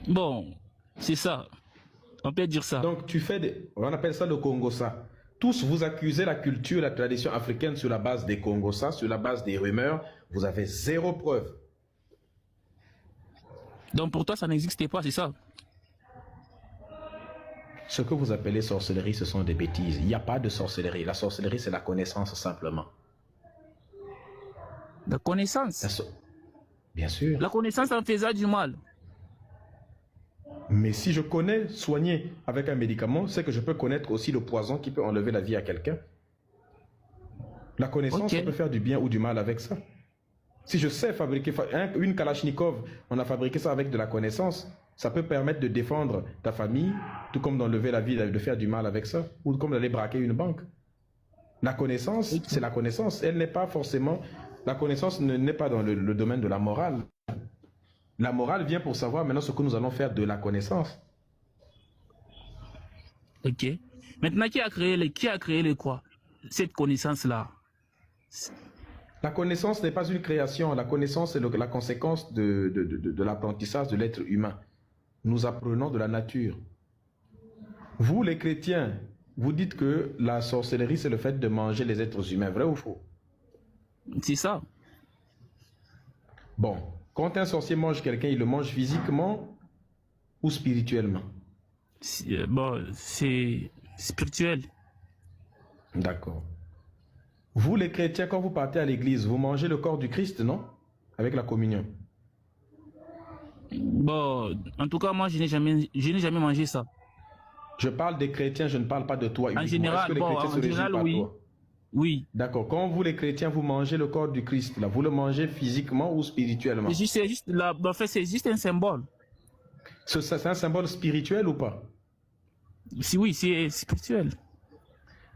Bon, c'est ça. On peut dire ça. Donc, on appelle ça le Congossa. Tous vous accusez la culture, la tradition africaine sur la base des Congossa, sur la base des rumeurs. Vous avez zéro preuve. Donc pour toi, ça n'existait pas, c'est ça? Ce que vous appelez sorcellerie, ce sont des bêtises. Il n'y a pas de sorcellerie. La sorcellerie, c'est la connaissance simplement. La connaissance? Bien sûr. La connaissance en faisant du mal. Mais si je connais soigner avec un médicament, c'est que je peux connaître aussi le poison qui peut enlever la vie à quelqu'un. La connaissance, on peut faire du bien ou du mal avec ça. Si je sais fabriquer une Kalachnikov, on a fabriqué ça avec de la connaissance, ça peut permettre de défendre ta famille, tout comme d'enlever la vie, de faire du mal avec ça, ou comme d'aller braquer une banque. La connaissance, c'est la connaissance. Elle n'est pas forcément... La connaissance n'est pas dans le domaine de la morale. La morale vient pour savoir maintenant ce que nous allons faire de la connaissance. Ok. Maintenant, qui a créé le quoi? Cette connaissance-là. La connaissance n'est pas une création. La connaissance est la conséquence de l'apprentissage de l'être humain. Nous apprenons de la nature. Vous, les chrétiens, vous dites que la sorcellerie, c'est le fait de manger les êtres humains. Vrai ou faux? C'est ça. Bon. Quand un sorcier mange quelqu'un, il le mange physiquement ou spirituellement? Bon, c'est spirituel. D'accord. Vous, les chrétiens, quand vous partez à l'église, vous mangez le corps du Christ, non? Avec la communion. Bon, en tout cas, moi, je n'ai jamais mangé ça. Je parle des chrétiens, je ne parle pas de toi. En général, oui. Oui. D'accord. Quand vous, les chrétiens, vous mangez le corps du Christ, là, vous le mangez physiquement ou spirituellement? C'est juste, en fait, c'est juste un symbole. C'est un symbole spirituel ou pas? Si oui, c'est spirituel.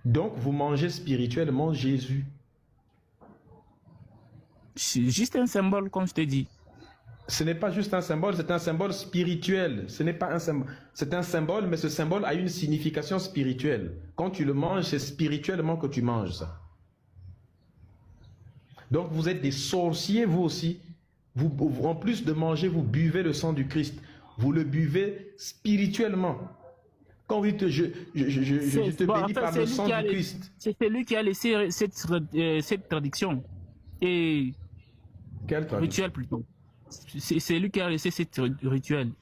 Donc, vous mangez spirituellement Jésus. C'est juste un symbole, comme je te dis. Ce n'est pas juste un symbole, c'est un symbole spirituel. Ce n'est pas un symbole. C'est un symbole, mais ce symbole a une signification spirituelle. Quand tu le manges, c'est spirituellement que tu manges ça. Donc vous êtes des sorciers, vous aussi. En plus de manger, vous buvez le sang du Christ. Vous le buvez spirituellement. Quand vous dites je te bénis par le sang du Christ. C'est celui qui a laissé cette traduction. Et quelle traduction? Rituel plutôt. C'est lui qui a laissé cette rituel.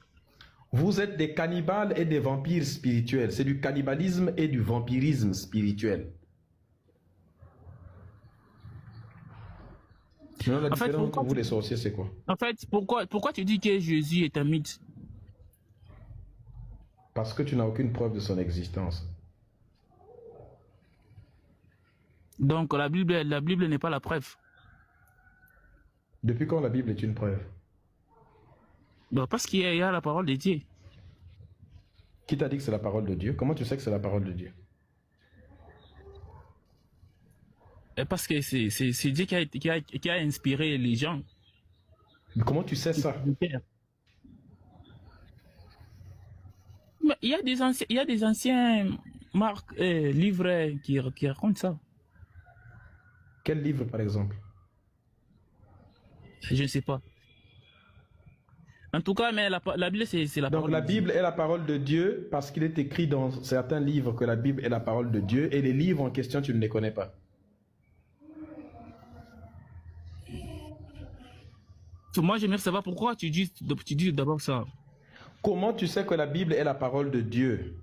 Vous êtes des cannibales et des vampires spirituels. C'est du cannibalisme et du vampirisme spirituel. Sinon, la différence entre vous les sorciers, c'est quoi? En fait, pourquoi tu dis que Jésus est un mythe? Parce que tu n'as aucune preuve de son existence. Donc la Bible n'est pas la preuve. Depuis quand la Bible est une preuve? Bon, parce qu'il y a la parole de Dieu. Qui t'a dit que c'est la parole de Dieu? Comment tu sais que c'est la parole de Dieu? Parce que c'est Dieu qui a inspiré les gens. Mais comment tu sais ça? Mais il y a des anciens livres qui racontent ça. Quel livre, par exemple? Je ne sais pas. En tout cas, mais la Bible, c'est la parole de Dieu. Donc la Bible est la parole de Dieu parce qu'il est écrit dans certains livres que la Bible est la parole de Dieu et les livres en question, tu ne les connais pas. Moi, j'aimerais savoir pourquoi tu dis d'abord ça. Comment tu sais que la Bible est la parole de Dieu?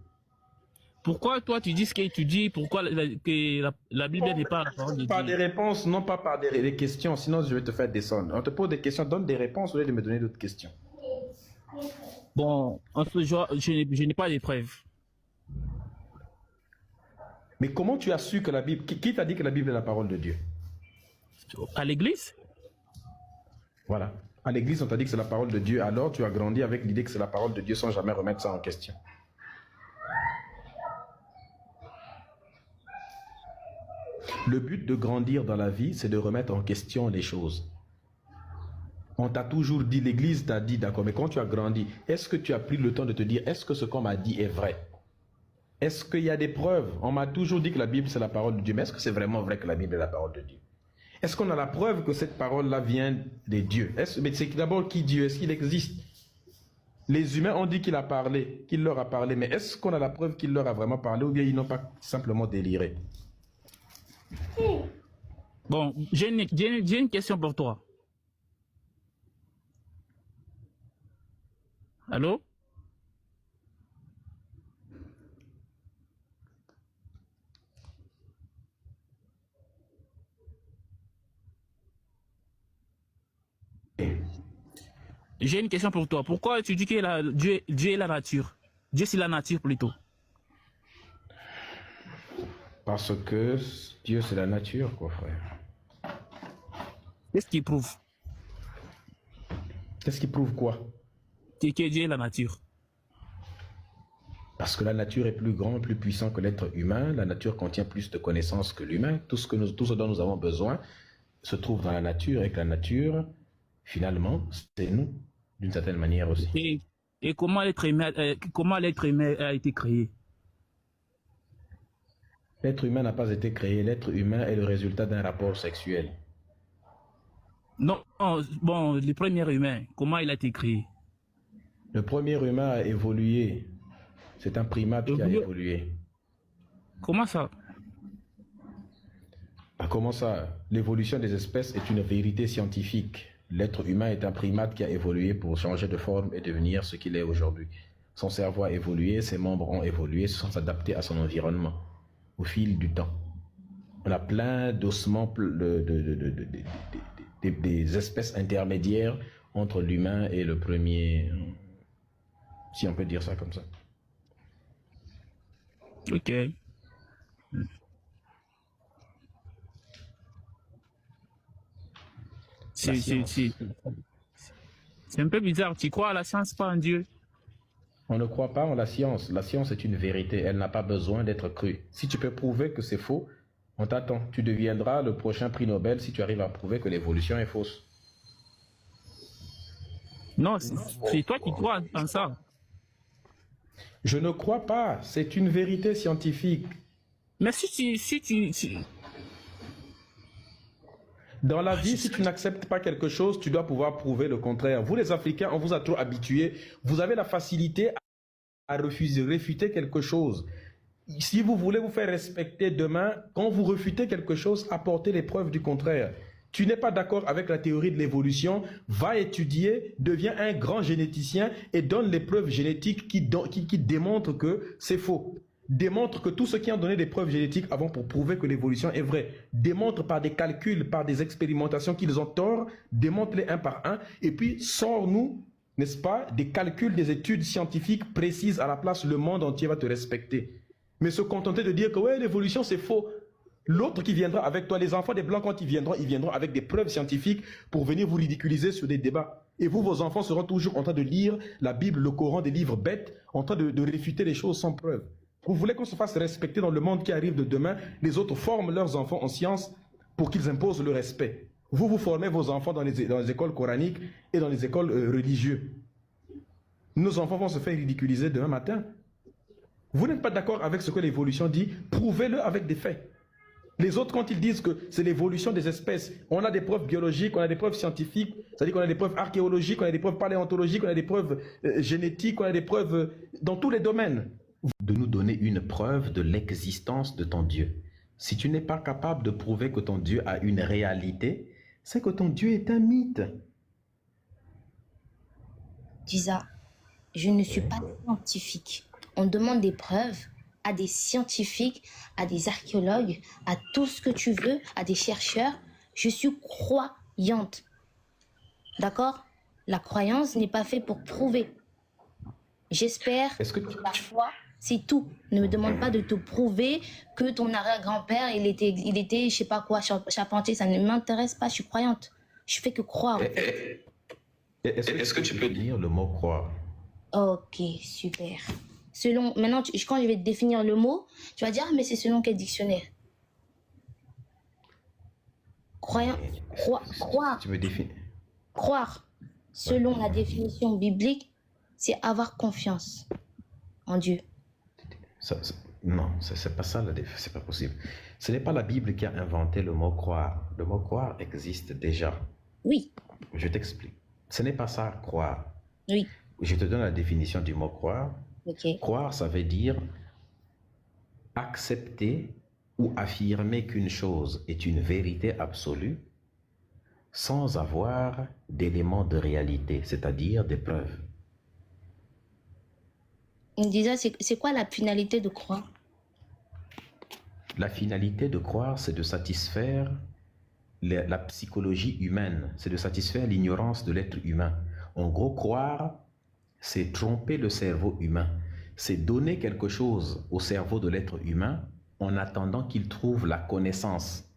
Pourquoi toi tu dis ce que tu dis? Pourquoi la Bible n'est pas la parole de Dieu? Par des réponses, non pas par des questions, sinon je vais te faire descendre. On te pose des questions, donne des réponses au lieu de me donner d'autres questions. Bon, en ce genre, je n'ai pas de preuves. Mais comment tu as su que la Bible... Qui t'a dit que la Bible est la parole de Dieu? À l'église? Voilà. À l'église, on t'a dit que c'est la parole de Dieu, alors tu as grandi avec l'idée que c'est la parole de Dieu sans jamais remettre ça en question. Le but de grandir dans la vie, c'est de remettre en question les choses. On t'a toujours dit, l'église t'a dit, d'accord, mais quand tu as grandi, est-ce que tu as pris le temps de te dire, est-ce que ce qu'on m'a dit est vrai? Est-ce qu'il y a des preuves? On m'a toujours dit que la Bible c'est la parole de Dieu, mais est-ce que c'est vraiment vrai que la Bible est la parole de Dieu? Est-ce qu'on a la preuve que cette parole-là vient des dieux? Mais c'est d'abord qui Dieu? Est-ce qu'il existe? Les humains ont dit qu'il a parlé, qu'il leur a parlé, mais est-ce qu'on a la preuve qu'il leur a vraiment parlé ou bien ils n'ont pas simplement déliré? Bon, j'ai une question pour toi. Allô? J'ai une question pour toi. Pourquoi tu dis que Dieu est la nature? Dieu, c'est la nature plutôt. Parce que Dieu, c'est la nature, quoi, frère. Qu'est-ce qui prouve? Qu'est-ce qui prouve quoi? Que Dieu est la nature. Parce que la nature est plus grande, plus puissante que l'être humain. La nature contient plus de connaissances que l'humain. Tout ce dont nous avons besoin se trouve dans la nature. Et que la nature, finalement, c'est nous, d'une certaine manière aussi. Et comment l'être humain a été créé? L'être humain n'a pas été créé. L'être humain est le résultat d'un rapport sexuel. Non, bon, le premier humain, comment il a été créé? Le premier humain a évolué. C'est un primate qui a évolué. Comment ça? Comment ça? L'évolution des espèces est une vérité scientifique. L'être humain est un primate qui a évolué pour changer de forme et devenir ce qu'il est aujourd'hui. Son cerveau a évolué, ses membres ont évolué, se sont adaptés à son environnement au fil du temps. On a plein d'ossements, des espèces intermédiaires entre l'humain et le premier, si on peut dire ça comme ça. Ok. C'est un peu bizarre. Tu crois à la science, pas en Dieu? On ne croit pas en la science. La science est une vérité. Elle n'a pas besoin d'être crue. Si tu peux prouver que c'est faux, on t'attend. Tu deviendras le prochain prix Nobel si tu arrives à prouver que l'évolution est fausse. Non, c'est toi qui crois en ça. Je ne crois pas. C'est une vérité scientifique. Mais Dans la vie, si tu n'acceptes pas quelque chose, tu dois pouvoir prouver le contraire. Vous, les Africains, on vous a trop habitués. Vous avez la facilité à réfuter quelque chose. Si vous voulez vous faire respecter demain, quand vous refutez quelque chose, apportez les preuves du contraire. Tu n'es pas d'accord avec la théorie de l'évolution, va étudier, deviens un grand généticien et donne les preuves génétiques qui démontrent que c'est faux. Démontre que tous ceux qui ont donné des preuves génétiques avant pour prouver que l'évolution est vraie, démontre par des calculs, par des expérimentations qu'ils ont tort, démontre-les un par un, et puis sors-nous, n'est-ce pas, des calculs, des études scientifiques précises à la place, le monde entier va te respecter. Mais se contenter de dire que ouais, l'évolution c'est faux. L'autre qui viendra avec toi, les enfants des Blancs, quand ils viendront avec des preuves scientifiques pour venir vous ridiculiser sur des débats. Et vous, vos enfants seront toujours en train de lire la Bible, le Coran, des livres bêtes, en train de réfuter les choses sans preuve. Vous voulez qu'on se fasse respecter dans le monde qui arrive de demain. Les autres forment leurs enfants en sciences pour qu'ils imposent le respect. Vous, vous formez vos enfants dans les écoles coraniques et dans les écoles religieuses. Nos enfants vont se faire ridiculiser demain matin. Vous n'êtes pas d'accord avec ce que l'évolution dit, prouvez-le avec des faits. Les autres, quand ils disent que c'est l'évolution des espèces, on a des preuves biologiques, on a des preuves scientifiques, c'est-à-dire qu'on a des preuves archéologiques, on a des preuves paléontologiques, on a des preuves génétiques, on a des preuves dans tous les domaines. De nous donner une preuve de l'existence de ton Dieu. Si tu n'es pas capable de prouver que ton Dieu a une réalité, c'est que ton Dieu est un mythe. Giza, je ne suis pas scientifique. On demande des preuves à des scientifiques, à des archéologues, à tout ce que tu veux, à des chercheurs. Je suis croyante. D'accord? La croyance n'est pas faite pour prouver. J'espère que la foi, c'est tout. Ne me demande pas de te prouver que ton arrière-grand-père, il était, je sais pas quoi, charpentier. Ça ne m'intéresse pas, je suis croyante. Je fais que croire. Est-ce que tu peux lire le mot croire? Ok, super. Maintenant, quand je vais te définir le mot, tu vas dire, mais c'est selon quel dictionnaire? Croire. Tu me définis. Croire, selon la définition biblique, c'est avoir confiance en Dieu. Non, c'est pas ça, c'est pas possible. Ce n'est pas la Bible qui a inventé le mot croire. Le mot croire existe déjà. Oui. Je t'explique. Ce n'est pas ça, croire. Oui. Je te donne la définition du mot croire. Ok. Croire, ça veut dire accepter ou affirmer qu'une chose est une vérité absolue sans avoir d'éléments de réalité, c'est-à-dire des preuves. Déjà, c'est quoi la finalité de croire? La finalité de croire, c'est de satisfaire la psychologie humaine, c'est de satisfaire l'ignorance de l'être humain. En gros, croire, c'est tromper le cerveau humain. C'est donner quelque chose au cerveau de l'être humain en attendant qu'il trouve la connaissance.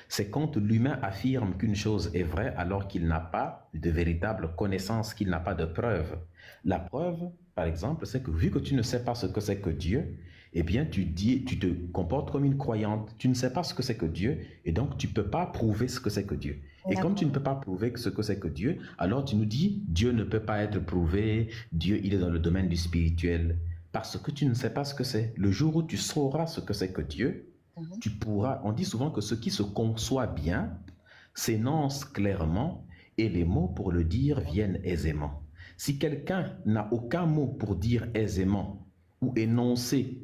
C'est quand l'humain affirme qu'une chose est vraie alors qu'il n'a pas de véritable connaissance, qu'il n'a pas de preuve. La preuve, par exemple, c'est que vu que tu ne sais pas ce que c'est que Dieu, eh bien tu te comportes comme une croyante. Tu ne sais pas ce que c'est que Dieu et donc tu ne peux pas prouver ce que c'est que Dieu. Et comme tu ne peux pas prouver ce que c'est que Dieu, alors tu nous dis, Dieu ne peut pas être prouvé, Dieu il est dans le domaine du spirituel. Parce que tu ne sais pas ce que c'est. Le jour où tu sauras ce que c'est que Dieu, tu pourras, on dit souvent que ce qui se conçoit bien s'énonce clairement et les mots pour le dire viennent aisément. Si quelqu'un n'a aucun mot pour dire aisément ou énoncer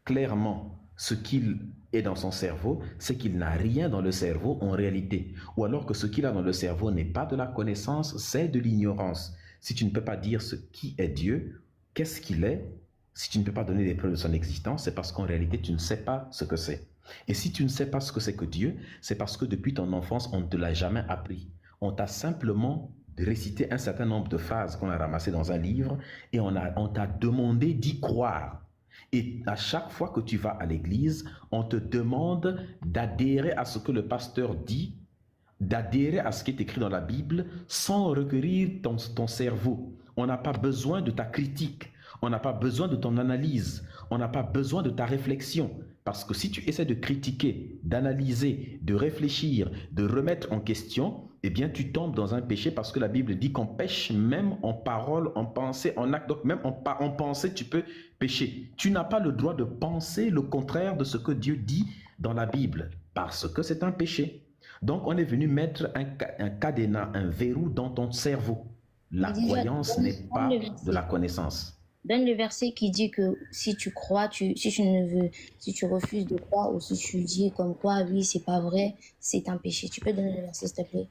clairement ce qu'il est dans son cerveau, c'est qu'il n'a rien dans le cerveau en réalité. Ou alors que ce qu'il a dans le cerveau n'est pas de la connaissance, c'est de l'ignorance. Si tu ne peux pas dire ce qui est Dieu, qu'est-ce qu'il est, si tu ne peux pas donner des preuves de son existence, c'est parce qu'en réalité, tu ne sais pas ce que c'est. Et si tu ne sais pas ce que c'est que Dieu, c'est parce que depuis ton enfance, on ne te l'a jamais appris. On t'a simplement récité un certain nombre de phrases qu'on a ramassées dans un livre et on t'a demandé d'y croire. Et à chaque fois que tu vas à l'église, on te demande d'adhérer à ce que le pasteur dit, d'adhérer à ce qui est écrit dans la Bible sans requérir ton cerveau. On n'a pas besoin de ta critique. On n'a pas besoin de ton analyse, on n'a pas besoin de ta réflexion. Parce que si tu essaies de critiquer, d'analyser, de réfléchir, de remettre en question, eh bien tu tombes dans un péché parce que la Bible dit qu'on pêche même en parole, en pensée, en acte. Donc même en pensée, tu peux pécher. Tu n'as pas le droit de penser le contraire de ce que Dieu dit dans la Bible parce que c'est un péché. Donc on est venu mettre un cadenas, un verrou dans ton cerveau. La croyance n'est pas de la connaissance. Donne le verset qui dit que si tu crois, si tu refuses de croire ou si tu dis comme quoi, oui, c'est pas vrai, c'est un péché. Tu peux donner le verset, s'il te plaît?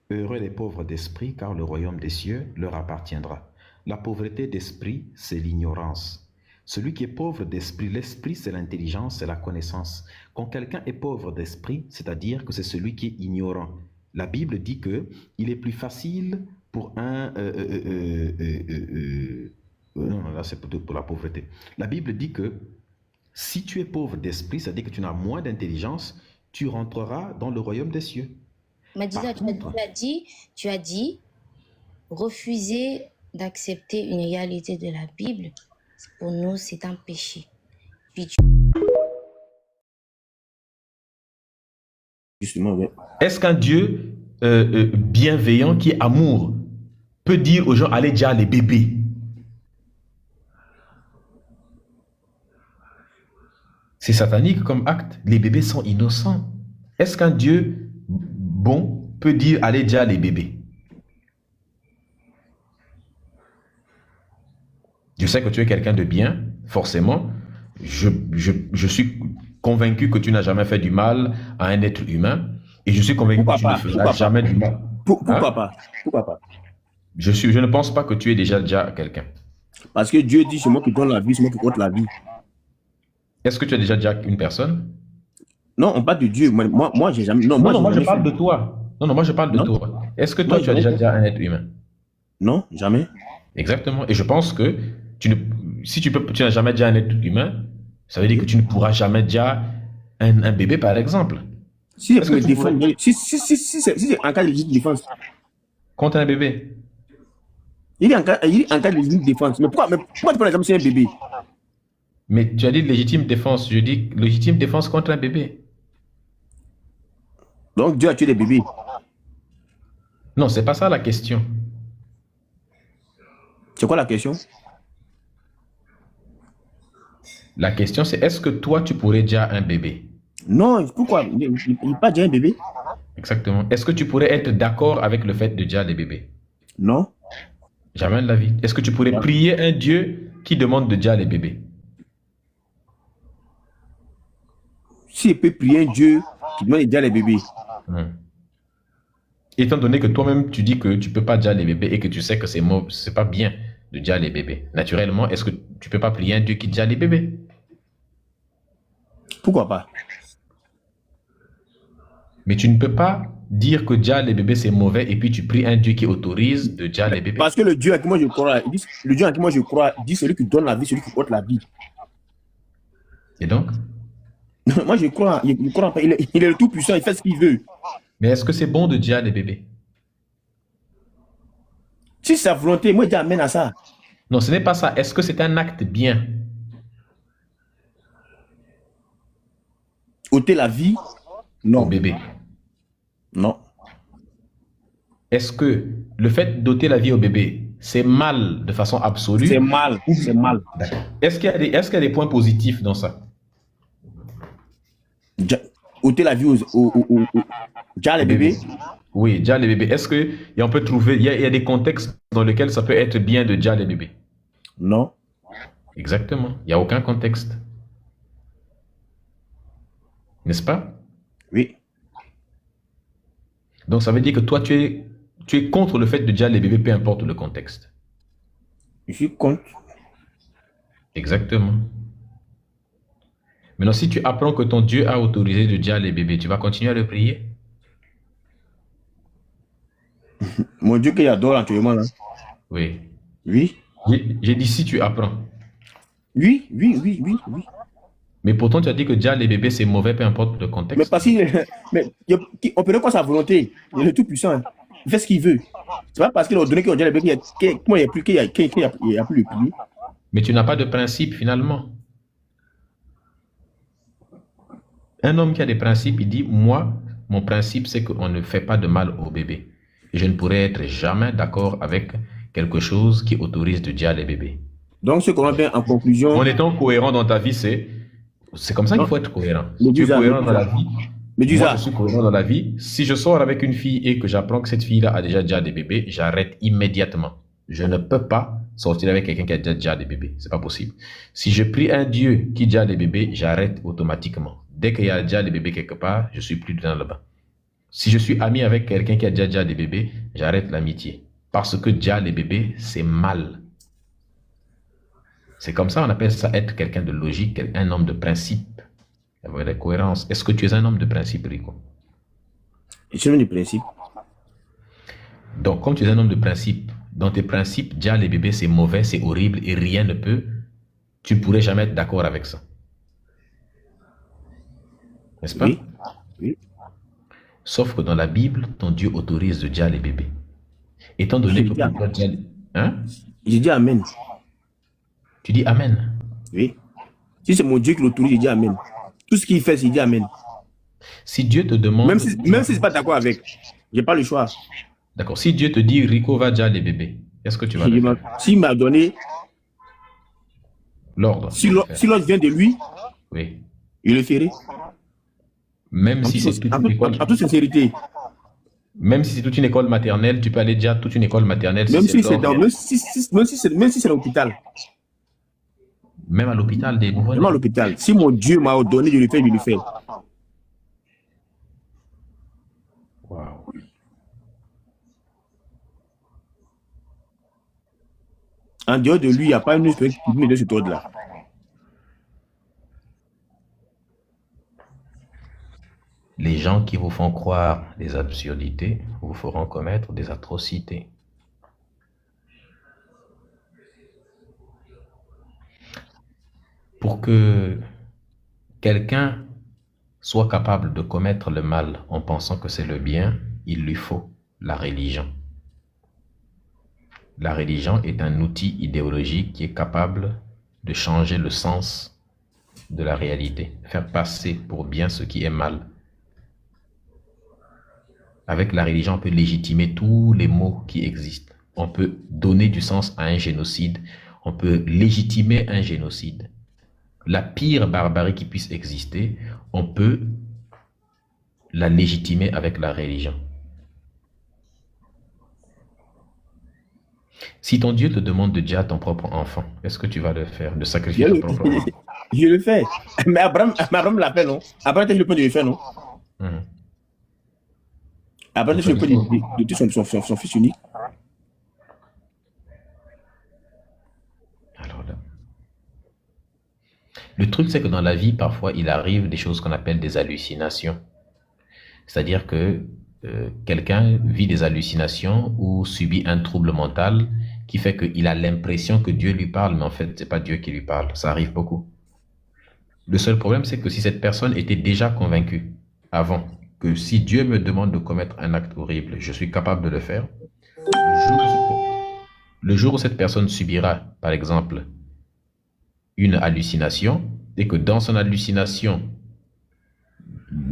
Heureux les pauvres d'esprit, car le royaume des cieux leur appartiendra. La pauvreté d'esprit, c'est l'ignorance. Celui qui est pauvre d'esprit, l'esprit, c'est l'intelligence, c'est la connaissance. Quand quelqu'un est pauvre d'esprit, c'est-à-dire que c'est celui qui est ignorant. La Bible dit que il est plus facile pour un... non, là c'est pour la pauvreté. La Bible dit que si tu es pauvre d'esprit, c'est-à-dire que tu n'as moins d'intelligence, tu rentreras dans le royaume des cieux. Madisa, tu as dit refuser d'accepter une réalité de la Bible, pour nous, c'est un péché. Puis Justement, oui. Est-ce qu'un Dieu bienveillant qui est amour peut dire aux gens allez déjà les bébés? C'est satanique comme acte. Les bébés sont innocents. Est-ce qu'un Dieu bon peut dire allez déjà les bébés? Je sais que tu es quelqu'un de bien, forcément. Je suis convaincu que tu n'as jamais fait du mal à un être humain. Et je suis convaincu que tu ne feras jamais du mal. Pourquoi pas? Je ne pense pas que tu es déjà quelqu'un. Parce que Dieu dit, c'est moi qui donne la vie, c'est moi qui compte la vie. Est-ce que tu as déjà une personne? Non, on parle de Dieu. Moi j'ai jamais... Non, moi je parle de toi. Non, moi je parle de toi. Est-ce que toi, tu as déjà un être humain? Non, jamais. Exactement. Et je pense que si tu n'as jamais déjà un être humain, ça veut dire que tu ne pourras jamais déjà un bébé, par exemple. Si c'est en cas de légitime défense. Contre un bébé? Il est en cas de légitime défense. Mais pourquoi tu prends l'exemple sur un bébé? Mais tu as dit légitime défense. Je dis légitime défense contre un bébé. Donc Dieu a tué des bébés. Non, c'est pas ça la question. C'est quoi la question? La question c'est est-ce que toi tu pourrais déjà un bébé? Non, pourquoi? Il n'est pas déjà un bébé. Exactement. Est-ce que tu pourrais être d'accord avec le fait de déjà des bébés? Non. Jamais de la vie. Est-ce que tu pourrais prier un Dieu qui demande de Dia les bébés? Si je peux prier un Dieu qui demande déjà les bébés. Étant donné que toi-même, tu dis que tu ne peux pas Dia les bébés et que tu sais que c'est pas bien de Dia les bébés. Naturellement, est-ce que tu ne peux pas prier un Dieu qui Dia les bébés? Pourquoi pas? Mais tu ne peux pas dire que Dia les bébés c'est mauvais et puis tu pries un Dieu qui autorise de Dia les bébés. Parce que le Dieu à qui moi je crois, le Dieu à qui moi je crois, dit celui qui donne la vie, celui qui ôte la vie. Et donc? Moi je crois, il est le tout-puissant, il fait ce qu'il veut. Mais est-ce que c'est bon de Dia les bébés? Si c'est sa volonté, moi je dis amen à ça. Non, ce n'est pas ça. Est-ce que c'est un acte bien? Ôter la vie? Non. Au bébé. Non. Est-ce que le fait d'ôter la vie au bébé, c'est mal de façon absolue? C'est mal, c'est mal. Est-ce qu'il y a des points positifs dans ça? Ôter la vie déjà les bébés? Oui, déjà les bébés. Est-ce qu'on peut trouver, il y a des contextes dans lesquels ça peut être bien de déjà les bébés? Non. Exactement. Il n'y a aucun contexte. N'est-ce pas? Oui. Donc ça veut dire que toi, tu es contre le fait de déjà les bébés, peu importe le contexte. Je suis contre. Exactement. Maintenant, si tu apprends que ton Dieu a autorisé de déjà les bébés, tu vas continuer à le prier? Mon Dieu que j'adore actuellement là. Oui. Oui. J'ai dit si tu apprends. Oui. Mais pourtant, tu as dit que déjà les bébés, c'est mauvais, peu importe le contexte. Mais parce on peut quoi sa volonté? Il est le tout-puissant. Il fait ce qu'il veut. C'est pas parce qu'il a donné qu'il a déjà les bébés qu'il n'y a plus le prier. Mais tu n'as pas de principe finalement. Un homme qui a des principes, il dit, moi, mon principe, c'est qu'on ne fait pas de mal au bébé. Et je ne pourrais être jamais d'accord avec quelque chose qui autorise de dire les bébés. Donc, ce qu'on a fait en conclusion... En étant cohérent dans ta vie, c'est comme ça qu'il faut être cohérent. Si tu es cohérent dans la vie, moi, je suis cohérent dans la vie. Si je sors avec une fille et que j'apprends que cette fille-là a déjà des bébés, j'arrête immédiatement. Je ne peux pas sortir avec quelqu'un qui a déjà des bébés. C'est pas possible. Si je prie un Dieu qui a des bébés, j'arrête automatiquement. Dès qu'il y a déjà des bébés quelque part, je suis plus dedans là-bas. Si je suis ami avec quelqu'un qui a déjà des bébés, j'arrête l'amitié. Parce que déjà les bébés, c'est mal. C'est comme ça, on appelle ça être quelqu'un de logique, un homme de principe. Avoir de cohérence. Est-ce que tu es un homme de principe, Rico? Je suis un homme de principe. Donc, comme tu es un homme de principe, dans tes principes, déjà les bébés, c'est mauvais, c'est horrible et rien ne peut, tu ne pourrais jamais être d'accord avec ça. N'est-ce pas? Oui. Sauf que dans la Bible, ton Dieu autorise déjà les bébés. Étant donné que pour toi, hein? Je dis amen. Tu dis amen? Oui. Si c'est mon Dieu qui l'autorise, je dis amen. Tout ce qu'il fait, je dis amen. Si Dieu te demande... Même si je ne suis pas d'accord avec, je n'ai pas le choix. D'accord. Si Dieu te dit, Rico va déjà les bébés, est-ce que tu vas le faire? S'il m'a donné l'ordre. Si l'ordre vient de lui, oui, il le ferait. Même si c'est toute une école... En toute sincérité. Même si c'est toute une école maternelle, tu peux aller déjà toute une école maternelle. Même si c'est l'hôpital. Même à l'hôpital des nouveau-nés. Même à l'hôpital. Si mon Dieu m'a ordonné de le faire, je le fais. Wow. En dehors de lui, il n'y a pas une espèce qui me donne cet ordre-là. Les gens qui vous font croire des absurdités vous feront commettre des atrocités. Pour que quelqu'un soit capable de commettre le mal en pensant que c'est le bien, il lui faut la religion. La religion est un outil idéologique qui est capable de changer le sens de la réalité, faire passer pour bien ce qui est mal. Avec la religion, on peut légitimer tous les maux qui existent. On peut donner du sens à un génocide. On peut légitimer un génocide. La pire barbarie qui puisse exister, on peut la légitimer avec la religion. Si ton Dieu te demande de dire à ton propre enfant, est-ce que tu vas le faire, de sacrifier Je ton le, propre enfant? je le fais. Mais Abraham l'a fait, non? Abraham était sur le point de le faire, non? Mhm. Abraham était sur le point de tuer son fils unique. Alors là. Le truc, c'est que dans la vie, parfois, il arrive des choses qu'on appelle des hallucinations. C'est-à-dire que quelqu'un vit des hallucinations ou subit un trouble mental qui fait qu'il a l'impression que Dieu lui parle, mais en fait, c'est pas Dieu qui lui parle. Ça arrive beaucoup. Le seul problème, c'est que si cette personne était déjà convaincue avant que si Dieu me demande de commettre un acte horrible, je suis capable de le faire, le jour où cette personne subira, par exemple, une hallucination, et que dans son hallucination,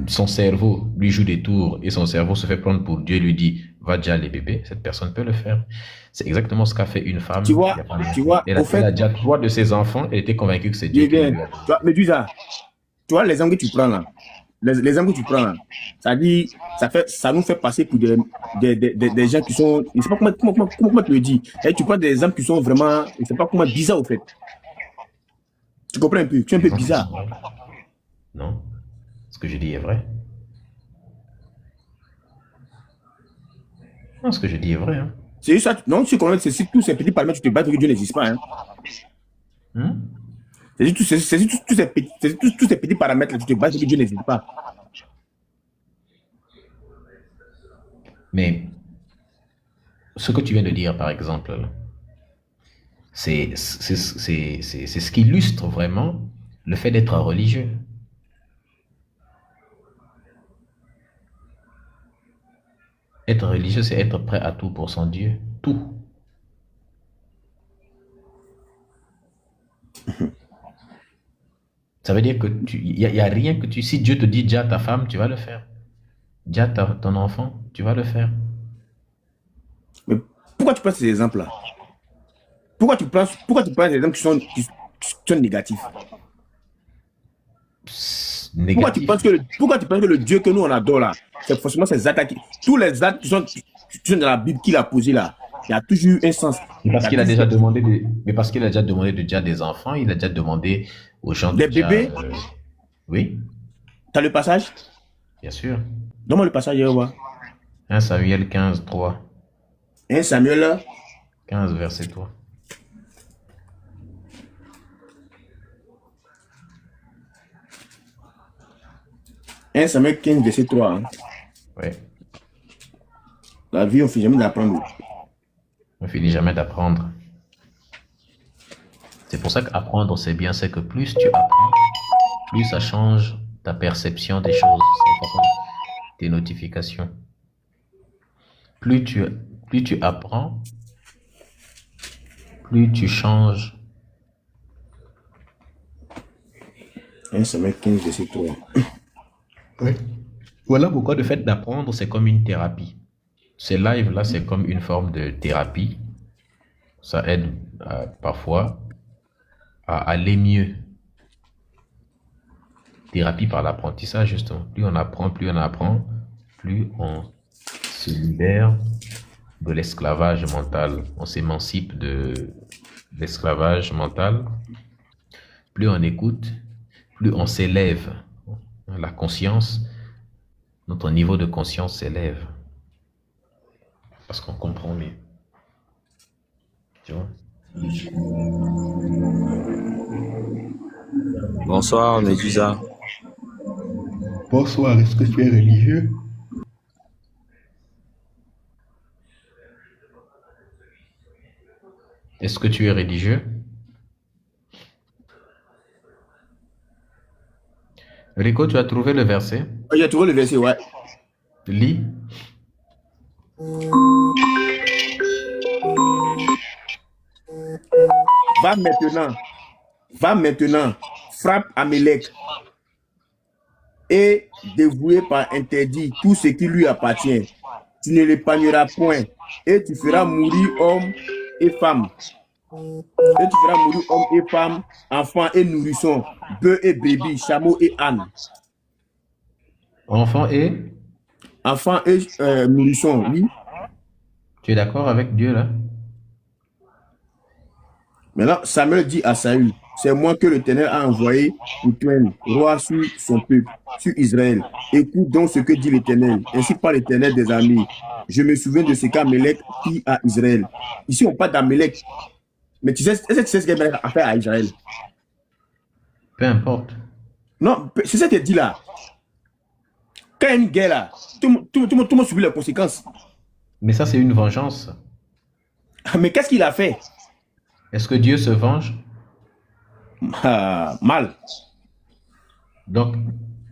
son cerveau lui joue des tours et son cerveau se fait prendre pour Dieu et lui dit va déjà les bébés, cette personne peut le faire. C'est exactement ce qu'a fait une femme. Tu vois, elle a déjà trois de ses enfants, elle était convaincue que c'est Dieu qui lui a dit. Tu vois, mais tu vois les exemples que tu prends là, les exemples que tu prends là, ça nous fait passer pour des gens qui sont, je ne sais pas comment tu le dis, et tu prends des exemples qui sont vraiment, je ne sais pas comment, bizarres au fait. Tu comprends un peu, tu es un peu bizarre. Non, ce que je dis est vrai. Non, ce que je dis est vrai. Hein. C'est juste ça, non, tu connais, c'est tous ces petits paramètres, tu te bats que Dieu n'existe pas. Hein. C'est juste tous ces petits paramètres, là, tu te bats que Dieu n'existe pas. Mais ce que tu viens de dire, par exemple, c'est ce qui illustre vraiment le fait d'être religieux. Être religieux, c'est être prêt à tout pour son Dieu. Tout. Ça veut dire que il y a rien que tu... Si Dieu te dit déjà ta femme, tu vas le faire. Déjà ton enfant, tu vas le faire. Mais pourquoi tu prends ces exemples-là? Pourquoi tu prends des exemples qui sont négatifs? Pourquoi tu penses que le Dieu que nous on adore là, c'est forcément ces attaques, tous les actes qui sont dans la Bible qu'il a posé là, il y a toujours eu un sens. Parce qu'il a déjà demandé de déjà des enfants, il a déjà demandé aux gens des bébés. Oui. T'as le passage? Bien sûr. Donne-moi le passage, Yehova. 1 Samuel 15, 3. 1 Samuel 15, verset 3. Samuel 15, verset 3. Hein. Oui. La vie, on ne finit jamais d'apprendre. On ne finit jamais d'apprendre. C'est pour ça qu'apprendre, c'est bien. C'est que plus tu apprends, plus ça change ta perception des choses. Tes notifications. Plus tu apprends, plus tu changes. 1 Samuel 15, verset 3. Oui. Voilà pourquoi le fait d'apprendre, c'est comme une thérapie. Ces lives-là, c'est comme une forme de thérapie. Ça aide parfois à aller mieux. Thérapie par l'apprentissage, justement. Plus on apprend, plus on se libère de l'esclavage mental. On s'émancipe de l'esclavage mental. Plus on écoute, plus on s'élève. La conscience, notre niveau de conscience s'élève. Parce qu'on comprend mieux. Tu vois? Bonsoir, Médusa. Bonsoir, est-ce que tu es religieux? Est-ce que tu es religieux? Rico, tu as trouvé le verset? J'ai trouvé le verset, ouais. Lis. Va maintenant, frappe Amélec et dévoué par interdit tout ce qui lui appartient. Tu ne l'épargneras point et tu feras mourir hommes et femmes. Et tu feras mourir hommes et femmes, enfants et nourrissons, bœufs et brebis, chameaux et ânes. Enfants et nourrissons, oui. Tu es d'accord avec Dieu là? Maintenant, Samuel dit à Saül, c'est moi que l'Éternel a envoyé pour toi, roi sur son peuple, sur Israël. Écoute donc ce que dit l'Éternel. Ainsi par l'Éternel des armées. Je me souviens de ce qu'Amalek fit à Israël. Ici, on parle d'Amalek. Mais tu sais, est-ce que tu sais ce qu'Amalek a fait à Israël? Peu importe. Non, c'est ça que tu dis là. Quand il y a une guerre là, tout le monde subit les conséquences. Mais ça, c'est une vengeance. Mais qu'est-ce qu'il a fait? Est-ce que Dieu se venge? Mal. Donc,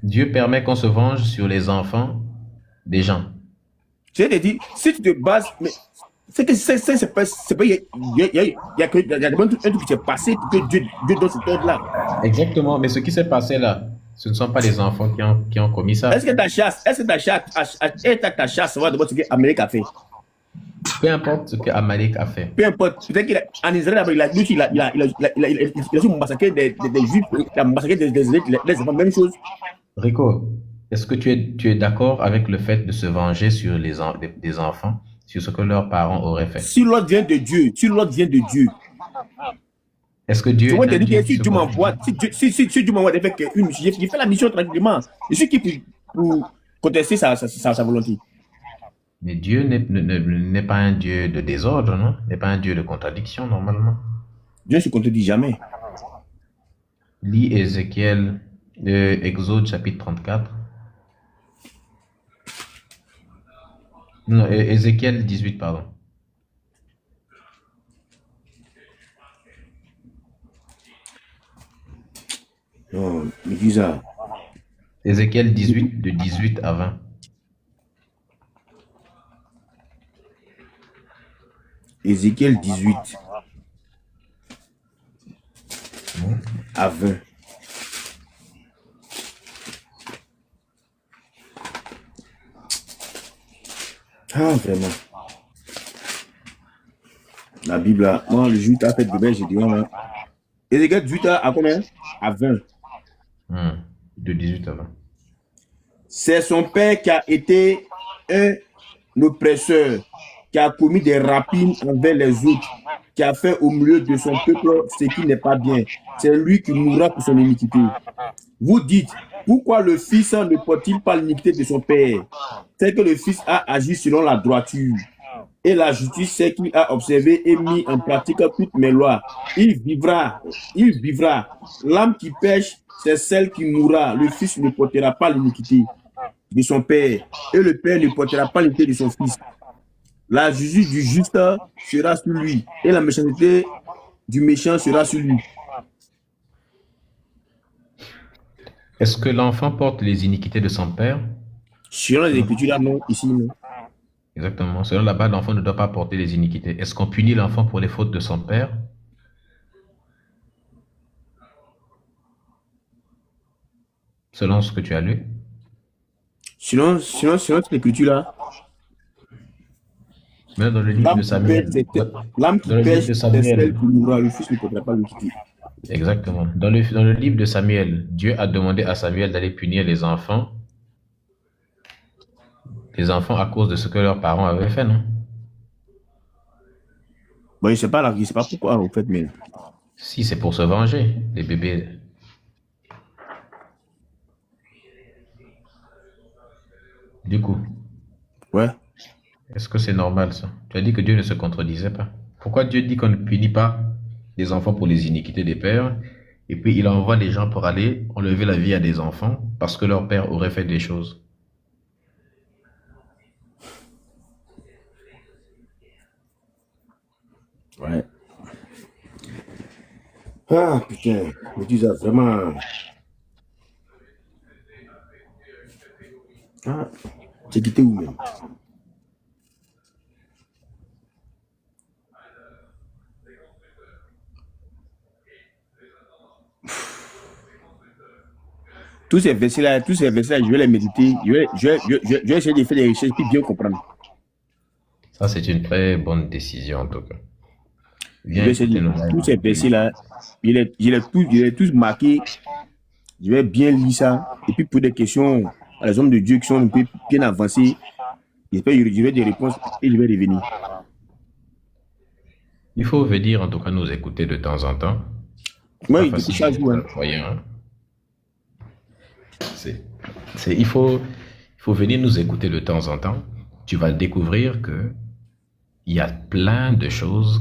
Dieu permet qu'on se venge sur les enfants des gens. Je te dis, si tu te bases, mais c'est que c'est pas, il y a un truc qui s'est passé pour que Dieu donne cette ordre-là. Exactement, mais ce qui s'est passé là, ce ne sont pas les enfants qui ont commis ça. Est-ce que ta chasse va de ce qu'Amérique a fait? Peu importe ce qu'Amalek a fait. Peu importe. Peut-être qu'en Israël, il a su massacrer des juifs, il a massacré des enfants, même chose. Rico, est-ce que tu es d'accord avec le fait de se venger sur des enfants, sur ce que leurs parents auraient fait? Si l'ordre vient de Dieu, est-ce que Dieu moi, si Dieu m'envoie, si Dieu m'envoie de faire une mission, j'ai fait la mission tranquillement. Je suis qui pour contester sa volonté? Mais Dieu n'est pas un Dieu de désordre, non? N'est pas un Dieu de contradiction, normalement. Dieu ne se contredit jamais. Lis Ézéchiel, Exode chapitre 34. Non, Ézéchiel 18, pardon. Non, mais dis ça. Ézéchiel 18, de 18 à 20. Ézéchiel 18 à 20. Ah, vraiment. La Bible, là, moi, le juif a fait de belles, j'ai dit, là. Ézéchiel 18 à combien? À 20. De 18 à 20. C'est son père qui a été un oppresseur, qui a commis des rapines envers les autres, qui a fait au milieu de son peuple ce qui n'est pas bien. C'est lui qui mourra pour son iniquité. Vous dites, pourquoi le fils ne porte-t-il pas l'iniquité de son père? C'est que le fils a agi selon la droiture. Et la justice, c'est qu'il a observé et mis en pratique toutes mes lois. Il vivra, il vivra. L'âme qui pêche, c'est celle qui mourra. Le fils ne portera pas l'iniquité de son père. Et le père ne portera pas l'iniquité de son fils. La justice du juste sera sur lui. Et la méchanceté du méchant sera sur lui. Est-ce que l'enfant porte les iniquités de son père? Selon les Écritures, là, non. Ici, non. Exactement. Selon la base, l'enfant ne doit pas porter les iniquités. Est-ce qu'on punit l'enfant pour les fautes de son père? Selon ce que tu as lu? Selon cette Écriture-là, Mais dans le livre de Samuel. l'âme qui pêche, c'est celle qui mourra. Le fils ne portera pas l'iniquité. Exactement. Dans le livre de Samuel, Dieu a demandé à Samuel d'aller punir les enfants à cause de ce que leurs parents avaient fait, non? Bon, je ne sais pas pourquoi, en fait, mais... Si, c'est pour se venger, les bébés. Du coup, Ouais. est-ce que c'est normal, ça? Tu as dit que Dieu ne se contredisait pas. Pourquoi Dieu dit qu'on ne punit pas les enfants pour les iniquités des pères, et puis il envoie des gens pour aller enlever la vie à des enfants parce que leur père aurait fait des choses? Ouais. Ah, putain. Je dis ça vraiment... Ah, j'ai quitté où même? Tous ces versets-là, je vais les méditer. Je vais essayer de faire des recherches pour bien comprendre. Ça, c'est une très bonne décision, en tout cas. Je vais essayer de tous ces versets-là, je les tous marqués. Je vais bien lire ça. Et puis, pour des questions à les hommes de Dieu qui sont un peu bien avancés, j'espère que j'aurai des réponses et je vais revenir. Il faut venir en tout cas nous écouter de temps en temps. Oui, Pas du coup, facile, ça joue. Hein. voyez, hein. Il faut venir nous écouter de temps en temps. Tu vas découvrir que il y a plein de choses